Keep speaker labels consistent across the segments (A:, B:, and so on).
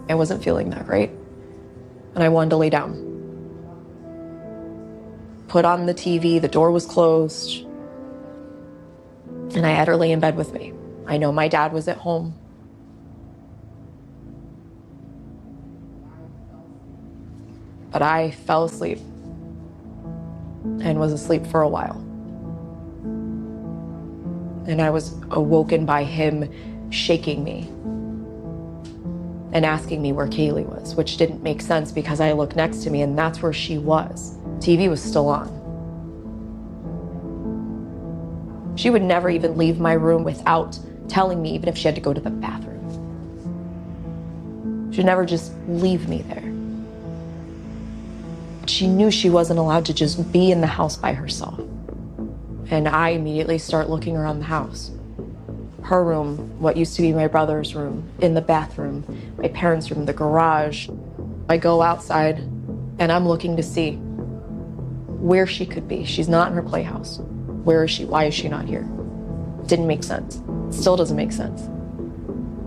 A: I wasn't feeling that great, and I wanted to lay down. Put on the TV, the door was closed, and I had her lay in bed with me. I know my dad was at home. But I fell asleep and was asleep for a while. And I was awoken by him shaking me and asking me where Kaylee was, which didn't make sense because I looked next to me and that's where she was. TV was still on. She would never even leave my room without telling me, even if she had to go to the bathroom. She'd never just leave me there. She knew she wasn't allowed to just be in the house by herself. And I immediately start looking around the house. Her room, what used to be my brother's room, in the bathroom, my parents' room, the garage. I go outside and I'm looking to see where she could be. She's not in her playhouse. Where is she? Why is she not here? Didn't make sense. Still doesn't make sense.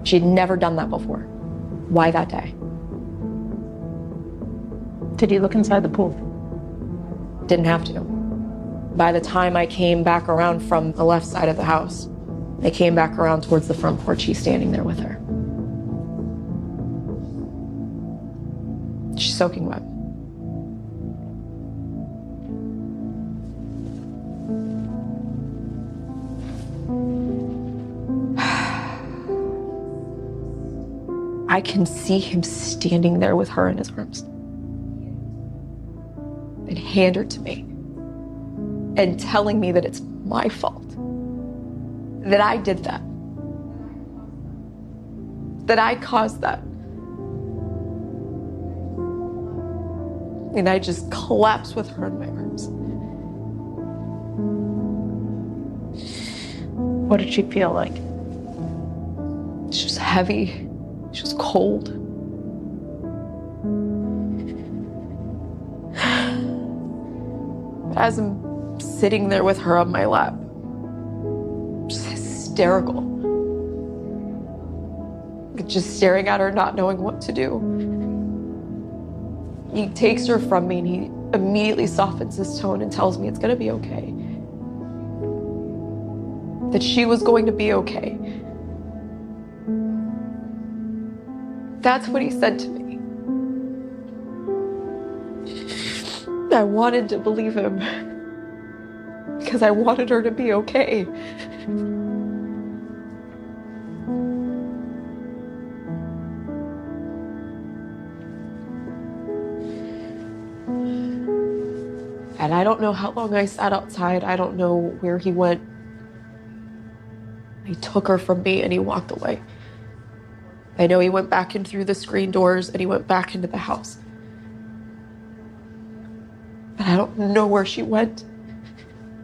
A: She'd never done that before. Why that day?
B: Did you look inside the pool?
A: Didn't have to. By the time I came back around from the left side of the house, I came back around towards the front porch. She's standing there with her. She's soaking wet. I can see him standing there with her in his arms and hand her to me and telling me that it's my fault, that I did that I caused that. And I just collapsed with her in my arms.
B: What did she feel like?
A: She was heavy. She was cold. As I'm sitting there with her on my lap, just hysterical. Just staring at her, not knowing what to do. He takes her from me and he immediately softens his tone and tells me it's gonna be okay. That she was going to be okay. That's what he said to me. I wanted to believe him because I wanted her to be okay. And I don't know how long I sat outside. I don't know where he went. He took her from me and he walked away. I know he went back in through the screen doors and he went back into the house. But I don't know where she went.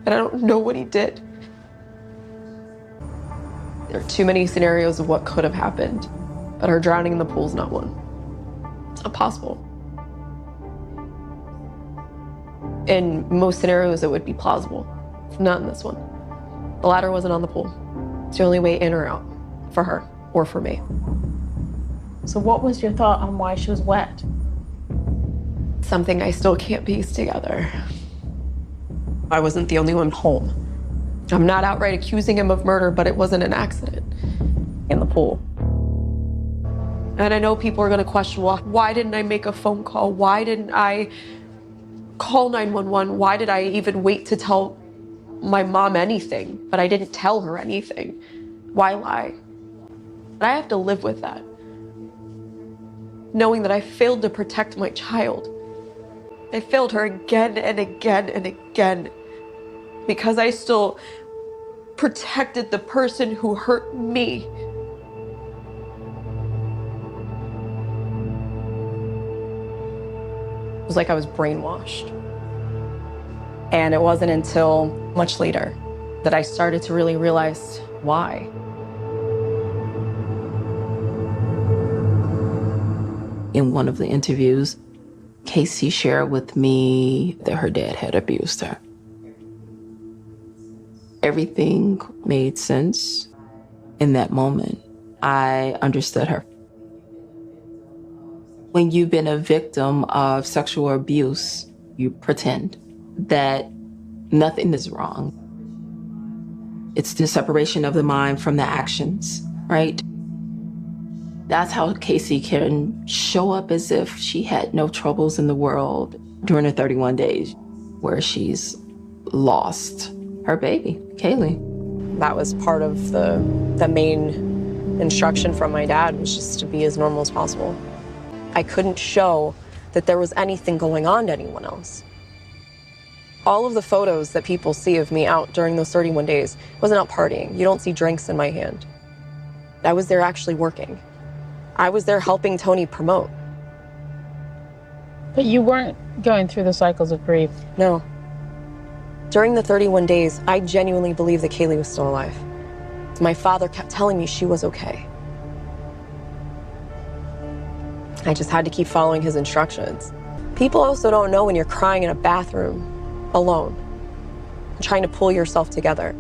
A: And I don't know what he did. There are too many scenarios of what could have happened, but her drowning in the pool is not one. It's not possible. In most scenarios, it would be plausible. Not in this one. The ladder wasn't on the pool. It's the only way in or out for her or for me.
B: So what was your thought on why she was wet?
A: Something I still can't piece together. I wasn't the only one home. I'm not outright accusing him of murder, but it wasn't an accident in the pool. And I know people are gonna question, well, why didn't I make a phone call? Why didn't I call 911? Why did I even wait to tell my mom anything? But I didn't tell her anything. Why lie? But I have to live with that. Knowing that I failed to protect my child. I failed her again and again and again because I still protected the person who hurt me. It was like I was brainwashed. And it wasn't until much later that I started to really realize why.
C: In one of the interviews, Casey shared with me that her dad had abused her. Everything made sense in that moment. I understood her. When you've been a victim of sexual abuse, you pretend that nothing is wrong. It's the separation of the mind from the actions, right? That's how Casey can show up as if she had no troubles in the world during her 31 days, where she's lost her baby, Kaylee.
A: That was part of the main instruction from my dad, was just to be as normal as possible. I couldn't show that there was anything going on to anyone else. All of the photos that people see of me out during those 31 days, I wasn't out partying. You don't see drinks in my hand. I was there actually working. I was there helping Tony promote.
B: But you weren't going through the cycles of grief.
A: No. During the 31 days, I genuinely believed that Kaylee was still alive. My father kept telling me she was okay. I just had to keep following his instructions. People also don't know when you're crying in a bathroom, alone, trying to pull yourself together.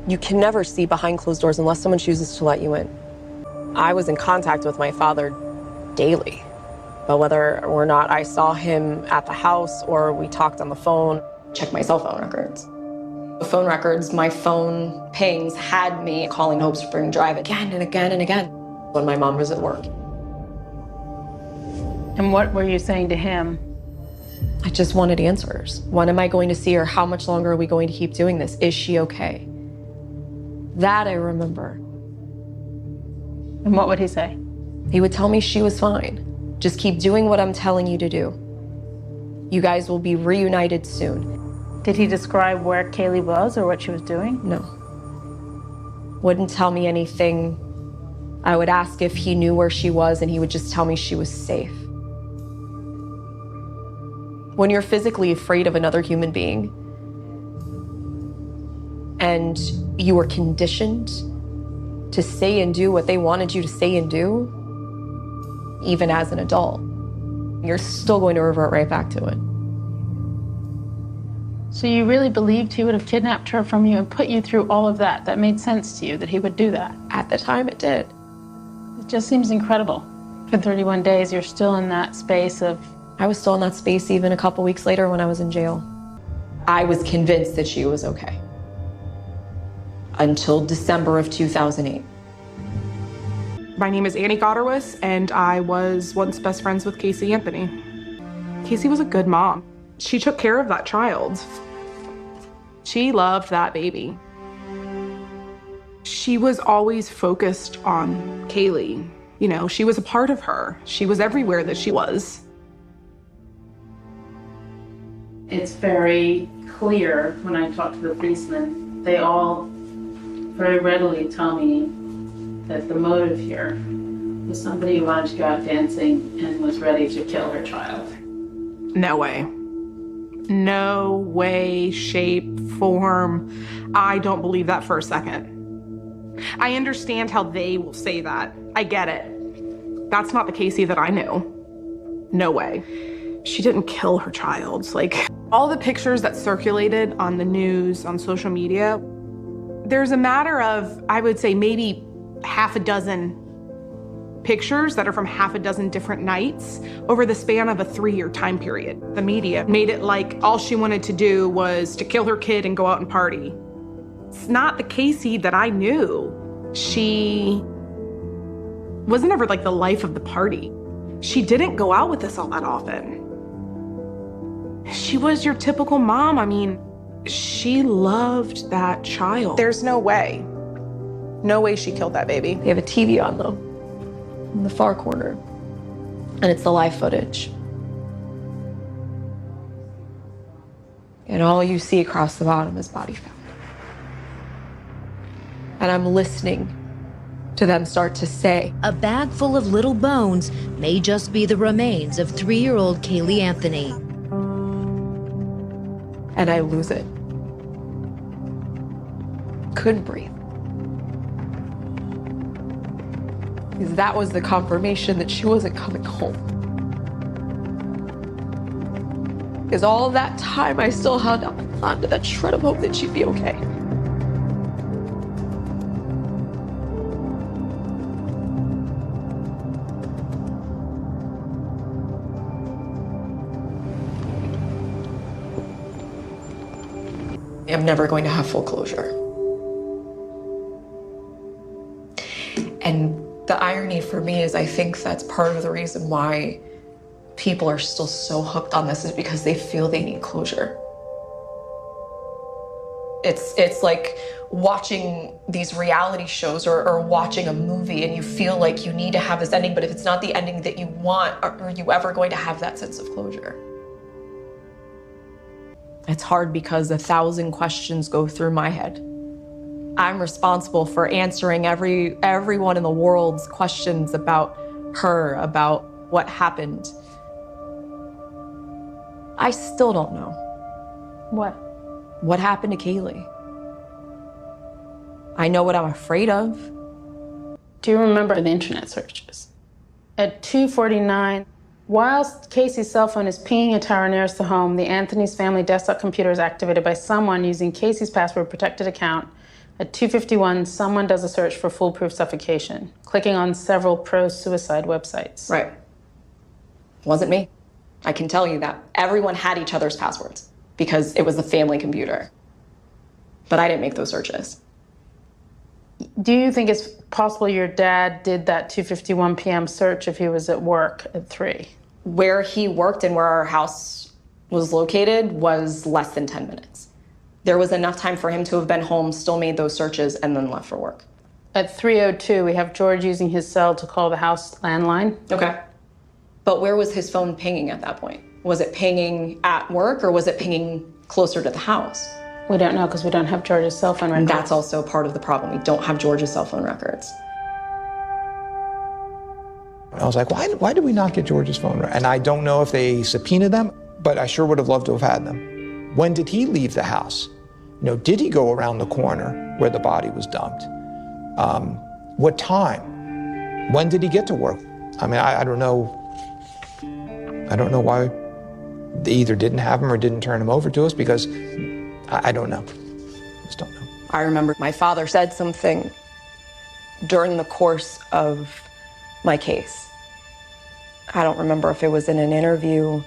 A: You can never see behind closed doors unless someone chooses to let you in. I was in contact with my father daily, but whether or not I saw him at the house or we talked on the phone, check my cell phone records. The phone records, my phone pings had me calling Hope Spring Drive again and again and again when my mom was at work.
B: And what were you saying to him?
A: I just wanted answers. When am I going to see her? How much longer are we going to keep doing this? Is she okay? That I remember.
B: And what would he say?
A: He would tell me she was fine. Just keep doing what I'm telling you to do. You guys will be reunited soon.
B: Did he describe where Kaylee was or what she was doing?
A: No. Wouldn't tell me anything. I would ask if he knew where she was, and he would just tell me she was safe. When you're physically afraid of another human being, and you were conditioned to say and do what they wanted you to say and do, even as an adult, you're still going to revert right back to it.
B: So you really believed he would have kidnapped her from you and put you through all of that? That made sense to you, that he would do that?
A: At the time, it did.
B: It just seems incredible. For 31 days, you're still in that space of...
A: I was still in that space even a couple weeks later when I was in jail. I was convinced that she was okay. Until December of 2008.
D: My name is Annie Gotterwis, and I was once best friends with Casey Anthony. Casey was a good mom. She took care of that child. She loved that baby. She was always focused on Kaylee. You know, she was a part of her. She was everywhere that she was.
B: It's very clear when I talk to the policemen, they all very readily tell me that the motive here was somebody who wanted to go out dancing and was ready to kill her child.
D: No way. No way, shape, form. I don't believe that for a second. I understand how they will say that. I get it. That's not the Casey that I knew. No way. She didn't kill her child. Like, all the pictures that circulated on the news, on social media, there's a matter of, I would say, maybe half a dozen pictures that are from half a dozen different nights over the span of a 3-year time period. The media made it like all she wanted to do was to kill her kid and go out and party. It's not the Casey that I knew. She wasn't ever like the life of the party. She didn't go out with us all that often. She was your typical mom. I mean, she loved that child. There's no way. No way she killed that baby.
A: They have a TV on, though, in the far corner, and it's the live footage. And all you see across the bottom is body fat. And I'm listening to them start to say,
E: a bag full of little bones may just be the remains of 3-year-old Kaylee Anthony.
A: And I lose it. Couldn't breathe. Because that was the confirmation that she wasn't coming home. Because all of that time, I still held on to that shred of hope that she'd be okay. I'm never going to have full closure. And the irony for me is I think that's part of the reason why people are still so hooked on this is because they feel they need closure. It's like watching these reality shows or watching a movie and you feel like you need to have this ending, but if it's not the ending that you want, are you ever going to have that sense of closure? It's hard because 1,000 questions go through my head. I'm responsible for answering everyone in the world's questions about her, about what happened. I still don't know. What happened to Kaylee? I know what I'm afraid of.
B: Do you remember the internet searches? At 2:49, whilst Casey's cell phone is pinging a tower nearest the home, the Anthony's family desktop computer is activated by someone using Casey's password-protected account. At 2:51, someone does a search for foolproof suffocation, clicking on several pro-suicide websites.
A: Right. Wasn't me. I can tell you that. Everyone had each other's passwords because it was a family computer. But I didn't make those searches.
B: Do you think it's possible your dad did that 2:51 p.m. search if he was at work at 3?
A: Where he worked and where our house was located was less than 10 minutes. There was enough time for him to have been home, still made those searches, and then left for work.
B: At 3:02, we have George using his cell to call the house landline.
A: Okay. But where was his phone pinging at that point? Was it pinging at work or was it pinging closer to the house?
B: We don't know because we don't have George's cell phone records.
A: That's also part of the problem. We don't have George's cell phone records.
F: I was like, why did we not get George's phone? And I don't know if they subpoenaed them, but I sure would have loved to have had them. When did he leave the house? You know, did he go around the corner where the body was dumped? What time? When did he get to work? I mean, I don't know. I don't know why they either didn't have him or didn't turn him over to us because I don't know. I just don't know.
A: I remember my father said something during the course of my case. I don't remember if it was in an interview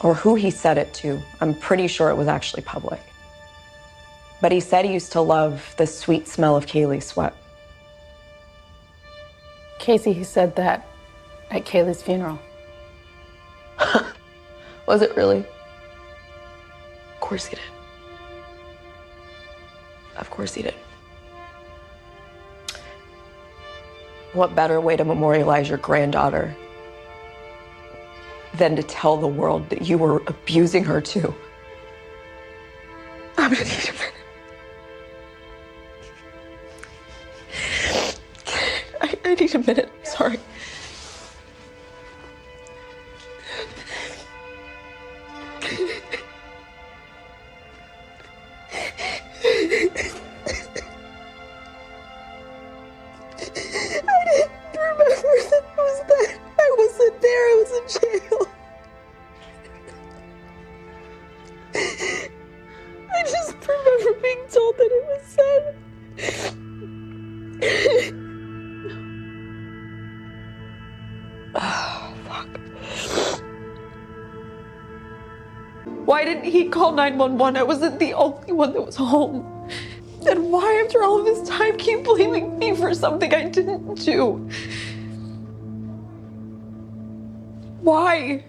A: or who he said it to. I'm pretty sure it was actually public. But he said he used to love the sweet smell of Kaylee's sweat.
B: Casey, he said that at Kaylee's funeral.
A: Was it really? Of course he did. Of course he did. What better way to memorialize your granddaughter than to tell the world that you were abusing her too? I'm gonna need a minute. I need a minute, sorry. Why didn't he call 911? I wasn't the only one that was home. And why, after all of this time, keep blaming me for something I didn't do? Why?